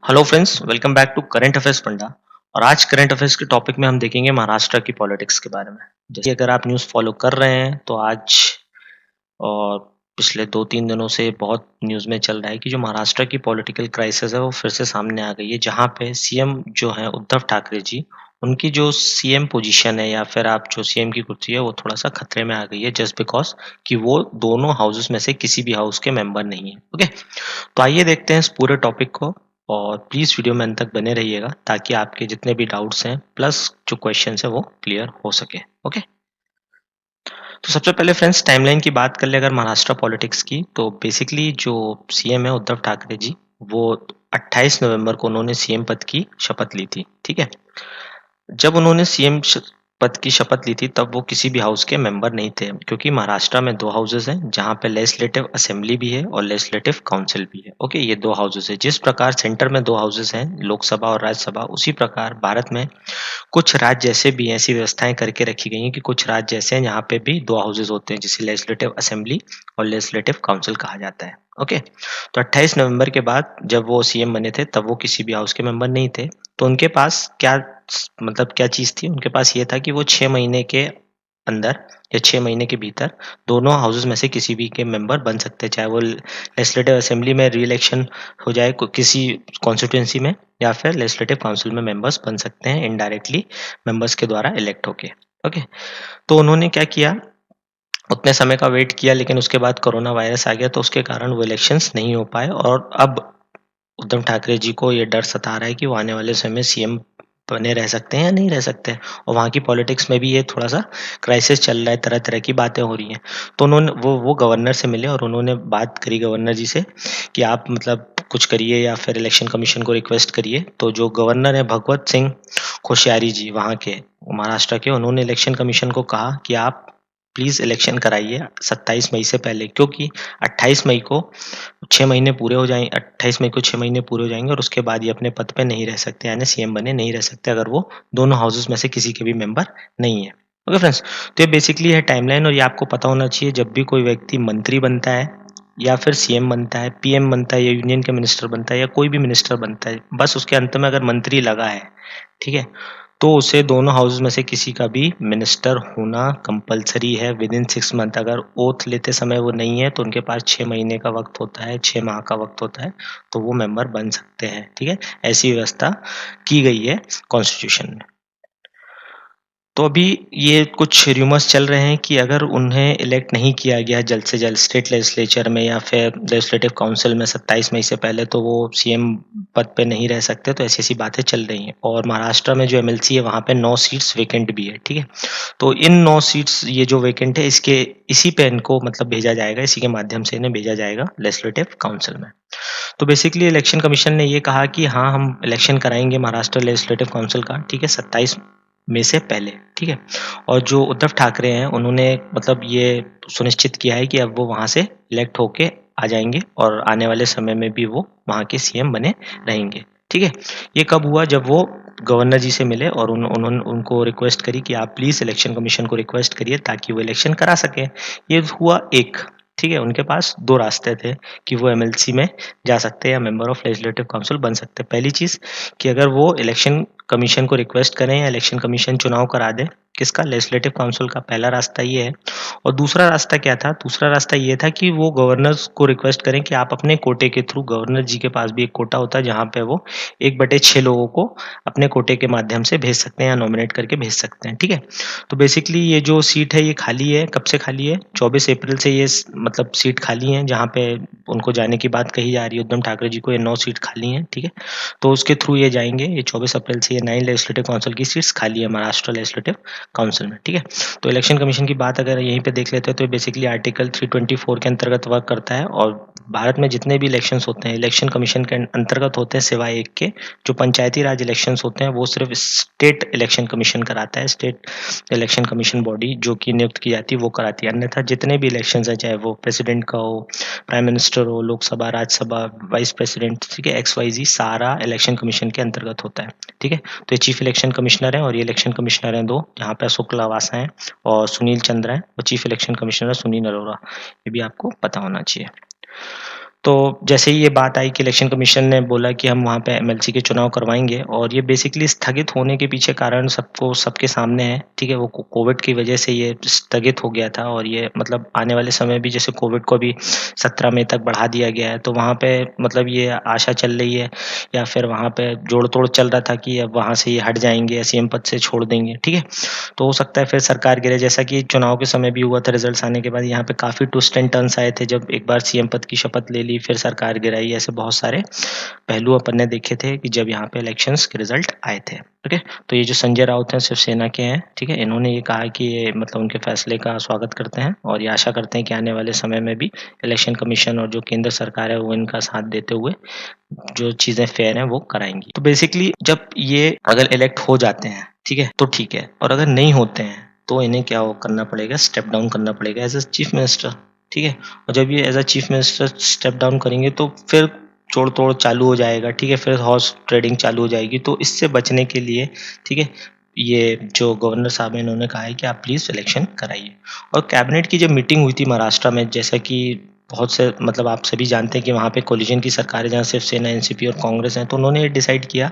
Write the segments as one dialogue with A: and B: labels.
A: Hello friends, welcome back to current affairs panda. और आज current affairs के topic में हम देखेंगे महाराष्ट्र की पॉलिटिक्स के बारे में। जैसे अगर आप न्यूज़ फॉलो कर रहे हैं तो आज और पिछले 2-3 दिनों से बहुत न्यूज़ में चल रहा है कि जो महाराष्ट्र की पॉलिटिकल क्राइसिस है वो फिर से सामने आ गई है, जहाँ पे सीएम जो हैं उद्धव ठाकरे जी, उनकी जो सीएम पोजीशन है या फिर आप जो सीएम की कुर्सी है वो थोड़ा-सा खतरे में आ गई है जस्ट बिकॉज़ कि वो दोनों हाउसेस में से किसी भी हाउस के मेंबर नहीं है। ओके? तो आइए देखते हैं इस पूरे टॉपिक को और प्लीज़ वीडियो में अंत तक बने रहिएगा ताकि आपके जितने भी डाउट्स हैं प्लस जो क्वेश्चंस हैं वो क्लियर हो सके। ओके? तो सबसे पहले फ्रेंड्स टाइमलाइन की बात कर ले अगर महाराष्ट्र पॉलिटिक्स की, तो बेसिकली जो सीएम है उद्धव ठाकरे जी, वो 28 नवंबर को उन्होंने सीएम पद की शपथ ली थी। ठीक है? जब उन्होंने सीएम पद की शपथ ली थी तब वो किसी भी हाउस के मेंबर नहीं थे, क्योंकि महाराष्ट्र में 2 हाउसेस हैं जहाँ पे लेजिस्लेटिव असेंबली भी है और लेजिस्लेटिव काउंसिल भी है। ओके, ये 2 हाउसेस हैं। जिस प्रकार सेंटर में 2 हाउसेस हैं, लोकसभा और राज्यसभा, उसी प्रकार भारत में कुछ राज्य ऐसे भी हैं, ऐसी व्यवस्थाएं करके रखी गई हैं कि कुछ राज्य ऐसे हैं जहाँ पे भी 2 हाउसेस होते हैं, जिसे लेजिस्लेटिव असेंबली और लेजिस्लेटिव काउंसिल कहा जाता है। ओके, तो 28 नवंबर के बाद जब वो सीएम बने थे तब वो किसी भी हाउस के मेंबर नहीं थे। तो उनके पास क्या मतलब क्या चीज़ थी? उनके पास ये था कि वो 6 महीने के अंदर या 6 महीने के भीतर दोनों हाउसेस में से किसी भी के मेंबर बन सकते हैं, चाहे वो लेजिस्लेटिव असेंबली में री-इलेक्शन हो जाए किसी कॉन्स्टिट्यूएंसी में, या फिर लेजिस्लेटिव काउंसिल में मेंबर्स बन सकते हैं इनडायरेक्टली मेंबर्स के द्वारा इलेक्ट होके। ओके, तो उन्होंने क्या किया, उतने समय का वेट किया, लेकिन उसके बाद कोरोना वायरस आ गया तो उसके कारण वो इलेक्शंस नहीं हो पाए और अब उद्धव ठाकरे जी को ये डर सता रहा है कि वो आने वाले समय में सीएम बने रह सकते हैं या नहीं रह सकते हैं। और वहाँ की पॉलिटिक्स में भी ये थोड़ा-सा क्राइसिस चल रहा है, तरह-तरह की बातें हो रही हैं। तो उन्होंने वो गवर्नर से मिले और उन्होंने बात करी गवर्नर जी से कि आप मतलब कुछ करिए या फिर इलेक्शन कमीशन को रिक्वेस्ट करिए। तो जो गवर्नर हैं भगवत सिंह कोश्यारी जी वहाँ के, महाराष्ट्र के, उन्होंने इलेक्शन कमीशन को कहा कि आप प्लीज़ इलेक्शन कराइए 27 मई से पहले, क्योंकि 28 मई को 6 महीने पूरे हो जाएँ 28 मई को 6 महीने पूरे हो जाएँगे और उसके बाद ये अपने पद पे नहीं रह सकते, यानी सीएम बने नहीं रह सकते अगर वो दोनों हाउसेस में से किसी के भी मेंबर नहीं है। ओके फ्रेंड्स, तो ये बेसिकली है टाइमलाइन और ये आपको पता होना चाहिए जब भी कोई व्यक्ति मंत्री बनता है या फिर सीएम बनता है, पीएम बनता है या यूनियन का मिनिस्टर बनता है या कोई भी मिनिस्टर बनता है, बस उसके अंत में अगर मंत्री लगा है, ठीक है? तो उसे दोनों हाउसेस में से किसी का भी मिनिस्टर होना कंपल्सरी है विदिन 6 मंथ। अगर ओथ लेते समय वो नहीं है तो उनके पास 6 महीने का वक़्त होता है, 6 माह का वक़्त होता है, तो वो मेंबर बन सकते हैं, ठीक है? ऐसी व्यवस्था की गई है कॉन्स्टिट्यूशन में। तो अभी ये कुछ रूमर्स चल रहे हैं कि अगर उन्हें इलेक्ट नहीं किया गया जल्द से जल्द स्टेट लेजिस्लेचर में या फिर लेजिस्लेटिव काउंसिल में 27 मई से पहले, तो वो सीएम पद पे नहीं रह सकते, तो ऐसी-ऐसी बातें चल रही हैं। और महाराष्ट्र में जो एमएलसी है वहाँ पे 9 सीट्स वैकेंट भी है, ठीक है? तो इन 9 सीट्स ये जो वैकेंट है इसके इसी पे इनको मतलब भेजा जाएगा, इसी के माध्यम से इन्हें भेजा जाएगा लेजिस्लेटिव काउंसिल में। तो बेसिकली इलेक्शन कमीशन ने ये कहा कि हाँ, हम इलेक्शन कराएँगे महाराष्ट्र लेजिस्लेटिव काउंसिल का, ठीक है? 27 मई से पहले, ठीक है? और जो उद्धव ठाकरे हैं उन्होंने मतलब ये सुनिश्चित किया है कि अब वो वहाँ से इलेक्ट होके आ जाएँगे और आने वाले समय में भी वो वहाँ के सीएम बने रहेंगे, ठीक है? ये कब हुआ, जब वो गवर्नर जी से मिले और उन्होंने उनको रिक्वेस्ट करी कि आप प्लीज़ इलेक्शन कमीशन को रिक्वेस्ट करिए ताकि वो इलेक्शन करा सकें। ये हुआ एक, ठीक है? उनके पास 2 रास्ते थे कि वो एमएलसी में जा सकते हैं या मेंबर ऑफ लेजिस्लेटिव काउंसिल बन सकते हैं। पहली चीज़ कि अगर वो इलेक्शन कमीशन को रिक्वेस्ट करें या इलेक्शन कमीशन चुनाव करा दे, किसका? लेजिस्लेटिव काउंसिल का। पहला रास्ता ये है। और दूसरा रास्ता क्या था? दूसरा रास्ता ये था कि वो गवर्नर्स को रिक्वेस्ट करें कि आप अपने कोटे के थ्रू, गवर्नर जी के पास भी एक कोटा होता है जहाँ पे वो 1/6 लोगों को अपने कोटे के माध्यम से भेज सकते हैं या नॉमिनेट करके भेज सकते हैं, ठीक है? तो बेसिकली ये जो सीट है ये खाली है, कब से खाली है? 24 अप्रैल से ये मतलब सीट खाली है, जहाँ पे उनको जाने की बात कही जा रही है उद्धव ठाकरे जी को, ये 9 सीट खाली हैं, ठीक है? तो उसके थ्रू ये जाएँगे, ये 24 अप्रैल से ये 9 लेजिस्लेटिव काउंसिल की सीट्स खाली है महाराष्ट्र लेजिस्लेटिव काउंसिल में, ठीक है? तो इलेक्शन कमीशन की बात अगर यहीं पे देख लेते हैं तो बेसिकली आर्टिकल 324 के अंतर्गत वर्क करता है और भारत में जितने भी इलेक्शंस होते हैं, इलेक्शन कमीशन के अंतर्गत होते हैं सिवाय एक के, जो पंचायती राज इलेक्शंस होते हैं वो सिर्फ़ स्टेट इलेक्शन कमीशन कराता है, स्टेट इलेक्शन कमीशन बॉडी जो कि नियुक्त की जाती है वो कराती है। अन्यथा जितने भी इलेक्शंस हैं, चाहे वो प्रेसिडेंट का हो, प्राइम मिनिस्टर हो, लोकसभा, राज्यसभा, वाइस प्रेसिडेंट, ठीक है, एक्स-वाई-ज़ेड सारा इलेक्शन कमीशन के अंतर्गत होता है, ठीक है? तो ये चीफ इलेक्शन कमिश्नर हैं और ये इलेक्शन कमिश्नर हैं 2, यहाँ पे अशोक लवासा हैं और सुनील चंद्रा हैं और चीफ इलेक्शन कमिश्नर है सुनील अरोड़ा। ये भी आपको पता होना चाहिए। तो जैसे ही ये बात आई कि इलेक्शन कमीशन ने बोला कि हम वहाँ पे एमएलसी के चुनाव करवाएँगे और ये बेसिकली स्थगित होने के पीछे कारण सबके सामने है, ठीक है? वो को कोविड की वजह से ये स्थगित हो गया था और ये मतलब आने वाले समय भी जैसे कोविड को अभी 17 मई तक बढ़ा दिया गया है, तो वहाँ पे मतलब ये आशा चल रही है या फिर वहाँ पे जोड़-तोड़ चल रहा था कि अब वहाँ से ये हट जाएँगे, सीएम पद से छोड़ देंगे, ठीक है? तो हो सकता है फिर सरकार गिरे जैसा कि चुनाव के समय भी हुआ था रिज़ल्ट्स आने के बाद यहाँ पे काफ़ी ट्विस्ट एंड टर्न्स आए थे जब एक बार सीएम पद की शपथ ले ली, फिर सरकार गिराई, ऐसे बहुत सारे पहलू अपन ने देखे थे कि जब यहाँ पे इलेक्शंस के रिज़ल्ट आए थे, ठीक है? तो ये जो संजय राउत हैं शिवसेना के हैं, ठीक है? इन्होंने ये कहा कि ये मतलब उनके फैसले का स्वागत करते हैं और ये आशा करते हैं कि आने वाले समय में भी इलेक्शन कमीशन और जो केंद्र सरकार है वो इनका साथ देते हुए जो चीज़ें फेयर हैं वो कराएँगी। तो बेसिकली जब ये अगर इलेक्ट हो जाते हैं, ठीक है? तो ठीक है और अगर नहीं होते हैं, तो इन्हें क्या वो करना पड़ेगा स्टेप डाउन करना पड़ेगा एज़ अ चीफ मिनिस्टर, ठीक है? और जब ये as a chief minister step down करेंगे तो फिर जोड़-तोड़ चालू हो जाएगा, ठीक है? फिर हॉर्स ट्रेडिंग चालू हो जाएगी। तो इससे बचने के लिए, ठीक है? ये जो गवर्नर साहब हैं इन्होंने कहा है कि आप प्लीज़ इलेक्शन कराइए। और कैबिनेट की जब मीटिंग हुई थी महाराष्ट्र में जैसा कि बहुत से मतलब आप सभी जानते हैं कि वहाँ पे कोलिशन की सरकार है जहाँ शिवसेना, एनसीपी और कांग्रेस है, तो उन्होंने ये डिसाइड किया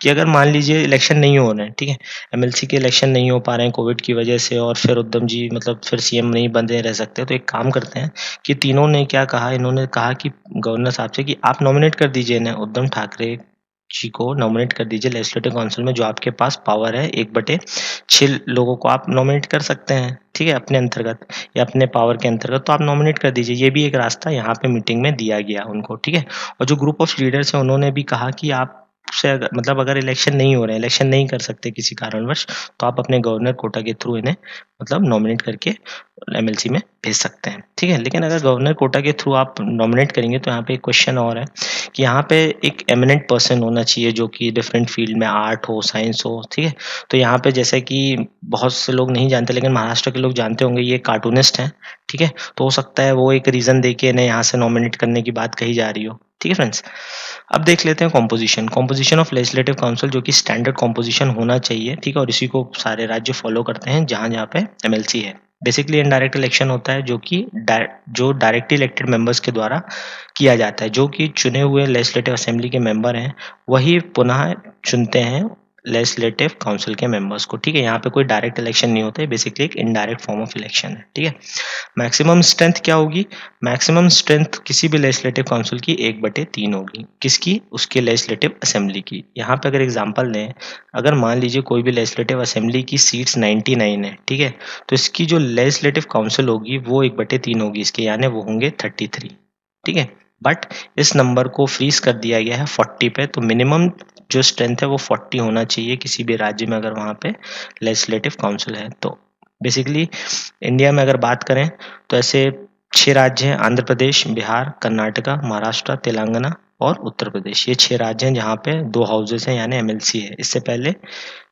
A: कि अगर मान लीजिए इलेक्शन नहीं हो रहे हैं, ठीक है? एमएलसी के इलेक्शन नहीं हो पा रहे हैं कोविड की वजह से और फिर उद्धव जी मतलब फिर सीएम नहीं बने रह सकते, तो एक काम करते हैं कि तीनों ने क्या कहा, इन्होंने कहा कि गवर्नर साहब से कि आप नॉमिनेट कर दीजिए इन्हें, उद्धव ठाकरे जी को नॉमिनेट कर दीजिए लेजिस्लेटिव काउंसिल में जो आपके पास पावर है 1/6 लोगों को आप नॉमिनेट कर सकते हैं, ठीक है? अपने अंतर्गत या अपने पावर के अंतर्गत तो आप नॉमिनेट कर दीजिए। ये भी एक रास्ता यहाँ पे मीटिंग में दिया गया उनको, ठीक है? और जो ग्रुप ऑफ लीडर्स हैं उन्होंने भी कहा कि आपसे मतलब अगर इलेक्शन नहीं हो रहे हैं, इलेक्शन नहीं कर सकते किसी कारणवश, तो आप अपने गवर्नर कोटा के थ्रू इन्हें मतलब नॉमिनेट करके एमएलसी में भेज सकते हैं, ठीक है? लेकिन अगर गवर्नर कोटा के थ्रू आप नॉमिनेट करेंगे तो यहाँ पे एक क्वेश्चन और है कि यहाँ पे एक एमिनेंट पर्सन होना चाहिए जो कि डिफरेंट फील्ड में आर्ट हो, साइंस हो, ठीक है? तो यहाँ पे जैसे कि बहुत से लोग नहीं जानते लेकिन महाराष्ट्र के लोग जानते होंगे ये कार्टूनिस्ट हैं, ठीक है? तो हो सकता है वो एक रीज़न दे के इन्हें यहाँ से नॉमिनेट करने की बात कही जा रही हो, ठीक है फ्रेंड्स? अब देख लेते हैं कॉम्पोज़िशन, कॉम्पोज़िशन ऑफ लेजिस्लेटिव काउंसिल जो कि स्टैंडर्ड कॉम्पोज़िशन होना चाहिए, ठीक है? और इसी को सारे राज्य फॉलो करते हैं जहाँ-जहाँ पे एमएलसी है। बेसिकली इनडायरेक्ट इलेक्शन होता है जो डायरेक्टली इलेक्टेड मेंबर्स के द्वारा किया जाता है, जो कि चुने हुए लेजिस्लेटिव असेंबली के मेंबर हैं, वही पुनः चुनते हैं लेजिस्लेटिव काउंसिल के मेंबर्स को, ठीक है? यहाँ पे कोई डायरेक्ट इलेक्शन नहीं होता है, बेसिकली एक इनडायरेक्ट फॉर्म ऑफ इलेक्शन है, ठीक है? मैक्सिमम स्ट्रेंथ क्या होगी? मैक्सिमम स्ट्रेंथ किसी भी लेजिस्लेटिव काउंसिल की 1/3 होगी। किसकी? उसके लेजिस्लेटिव असेंबली की। यहाँ पे अगर एग्ज़ाम्पल लें, अगर मान लीजिए कोई भी लेजिस्लेटिव असेंबली की सीट्स 99 है, ठीक है? तो इसकी जो लेजिस्लेटिव काउंसिल होगी वो 1/3 होगी इसके यानी वो होंगे 33, ठीक है? बट इस नंबर को फ्रीज़ कर दिया गया है 40 पे तो मिनिमम जो स्ट्रेंथ है वो 40 होना चाहिए किसी भी राज्य में अगर वहाँ पे लेजिस्लेटिव काउंसिल है तो। बेसिकली इंडिया में अगर बात करें तो ऐसे 6 राज्य हैं आंध्र प्रदेश, बिहार, कर्नाटका, महाराष्ट्र, तेलंगाना और उत्तर प्रदेश। ये 6 राज्य हैं जहाँ पे 2 हाउसेज़ हैं यानी एमएलसी है। इससे पहले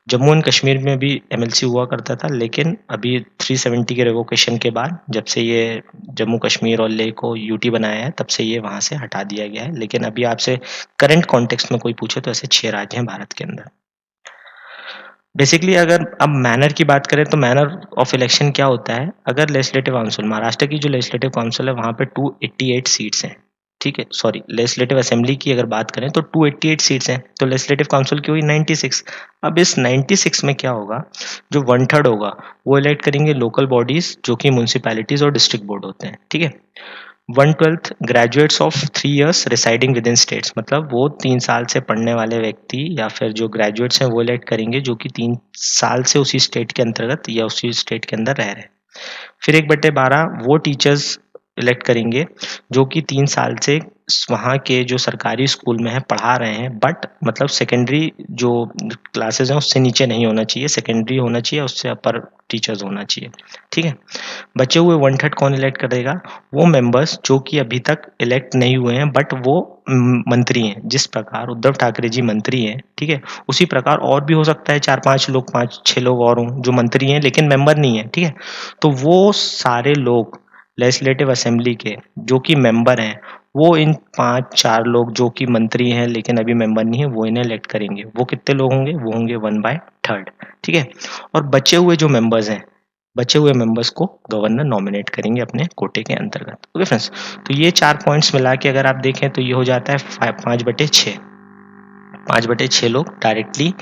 A: जम्मू एंड कश्मीर में भी एमएलसी हुआ करता था लेकिन अभी 370 के रिवोकेशन के बाद जब से ये जम्मू कश्मीर और लेह को यूटी बनाया है तब से ये वहाँ से हटा दिया गया है। लेकिन अभी आपसे करंट कॉन्टेक्स्ट में कोई पूछे तो ऐसे 6 राज्य हैं भारत के अंदर। बेसिकली अगर अब मैनर की बात करें तो मैनर ऑफ इलेक्शन क्या होता है? अगर लेजिस्लेटिव काउंसिल महाराष्ट्र की जो लेजिस्लेटिव काउंसिल है वहाँ पे 288 सीट्स हैं, ठीक है? सॉरी लेजिस्लेटिव असेंबली की अगर बात करें तो 288 सीट्स हैं, तो लेजिस्लेटिव काउंसिल की हुई 96। अब इस 96 में क्या होगा? जो 1/3 होगा वो इलेक्ट करेंगे लोकल बॉडीज़ जो कि म्युनिसिपैलिटीज़ और डिस्ट्रिक्ट बोर्ड होते हैं, ठीक है? 1/12 graduates of 3 years residing with in states मतलब वो 3 साल से पढ़ने वाले व्यक्ति या फिर जो ग्रेजुएट्स हैं वो इलेक्ट करेंगे जो कि 3 साल से उसी स्टेट के अंतर्गत या उसी स्टेट के अंदर रह रहे हैं। फिर 1/12 वो टीचर्स इलेक्ट करेंगे जो कि 3 साल से वहाँ के जो सरकारी स्कूल में है पढ़ा रहे हैं बट मतलब सेकेंडरी जो क्लासेस हैं उससे नीचे नहीं होना चाहिए, सेकेंडरी होना चाहिए, उससे अपर टीचर्स होना चाहिए, ठीक है? बचे हुए 1/3 कौन इलेक्ट करेगा? वो मेंबर्स जो कि अभी तक इलेक्ट नहीं हुए हैं बट वो मंत्री हैं। जिस प्रकार उद्धव ठाकरे जी मंत्री हैं, ठीक है? उसी प्रकार और भी हो सकता है 4-5 लोग 5-6 लोग और हों जो मंत्री हैं लेकिन मेंबर नहीं हैं, ठीक है? तो वो सारे लोग लेजिस्लेटिव असेंबली के जो कि मेंबर हैं, वो इन 5-4 लोग जो कि मंत्री हैं लेकिन अभी मेंबर नहीं है, वो इन्हें इलेक्ट करेंगे। वो कितने लोग होंगे? वो होंगे 1/3 ठीक है? और बचे हुए जो मेंबर्स हैं बचे हुए मेंबर्स को गवर्नर नॉमिनेट करेंगे अपने कोटे के अंतर्गत। ओके फ्रेंड्स, तो ये 4 पॉइंट्स मिला के अगर आप देखें तो ये हो जाता है 5/6। 5/6 लोग डायरेक्टली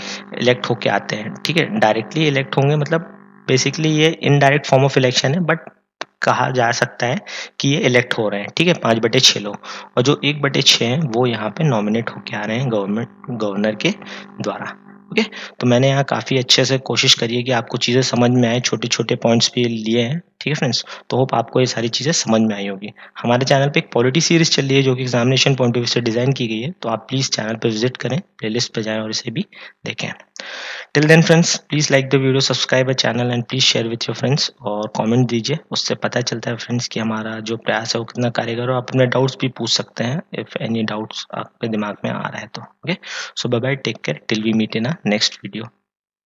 A: इलेक्ट होके आते हैं, ठीक है। डायरेक्टली इलेक्ट होंगे मतलब बेसिकली ये इनडायरेक्ट फॉर्म ऑफ इलेक्शन है, बट कहा जा सकता है कि ये इलेक्ट हो रहे हैं, ठीक है, 5/6 लोग। और जो 1/6 हैं वो यहाँ पे नॉमिनेट होके आ रहे हैं गवर्नर के द्वारा। ओके, तो मैंने यहाँ काफ़ी अच्छे से कोशिश करी है कि आपको चीज़ें समझ में आए, छोटे-छोटे पॉइंट्स भी लिए हैं, ठीक है फ्रेंड्स। तो होप आपको ये सारी चीज़ें समझ में आई होगी। हमारे चैनल पे एक पॉलिटी सीरीज़ चल रही है जो कि एग्जामिनेशन पॉइंट ऑफ व्यू से डिज़ाइन की गई है, तो आप प्लीज़ चैनल पे विजिट करें, प्लेलिस्ट पे जाएँ और इसे भी देखें। Till then friends, please like the video, subscribe a channel and please share with your friends और कमेंट दीजिए। उससे पता चलता है फ्रेंड्स कि हमारा जो प्रयास है वो कितना कारगर है। आप अपने डाउट्स भी पूछ सकते हैं इफ एनी डाउट्स आपके दिमाग में आ रहा है तो। Okay, so bye bye, take care till we meet in a next video.